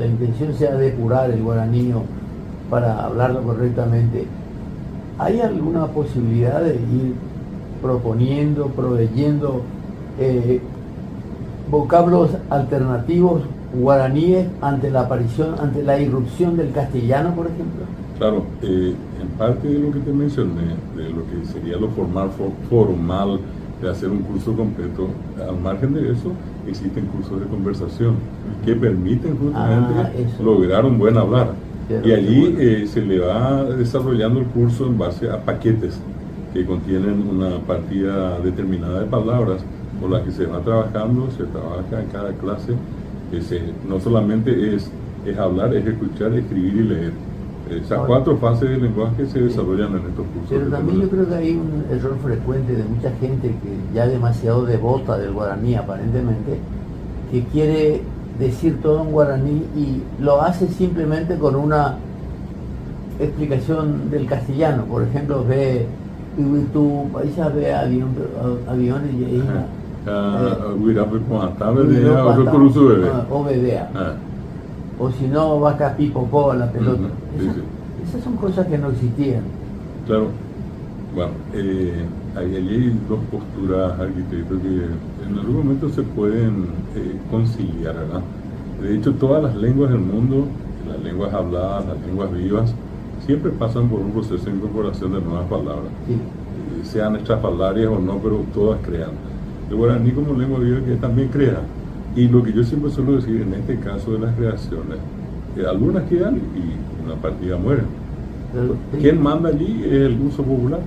la intención sea depurar el guaraní para hablarlo correctamente, ¿hay alguna posibilidad de ir proponiendo, proveyendo vocablos alternativos guaraníes ante la aparición, ante la irrupción del castellano, por ejemplo? Claro, en parte de lo que te mencioné, de lo que sería lo formal de hacer un curso completo, al margen de eso, existen cursos de conversación que permiten justamente lograr un buen hablar. Y allí se le va desarrollando el curso en base a paquetes que contienen una partida determinada de palabras con las que se va trabajando, se trabaja en cada clase. No solamente es hablar, es escuchar, escribir y leer. Esas 4 fases del lenguaje se desarrollan en estos cursos. Pero también yo creo que hay un error frecuente de mucha gente que ya demasiado devota del guaraní aparentemente, que quiere decir todo en guaraní y lo hace simplemente con una explicación del castellano. Por ejemplo, ve tu país, ve aviones y ahí o si no, vaca pipopó a la pelota. Esas son cosas que no existían. Claro. Bueno, allí hay 2 posturas, arquitecto, que en algún momento se pueden conciliar, ¿verdad? De hecho, todas las lenguas del mundo, las lenguas habladas, las lenguas vivas, siempre pasan por un proceso de incorporación de nuevas palabras. Sí. Sean estrafalarias o no, pero todas crean. El guaraní como lengua viva que también crea. Y lo que yo siempre suelo decir en este caso de las creaciones, algunas quedan y una partida muere. ¿Quién manda allí? Es el uso popular.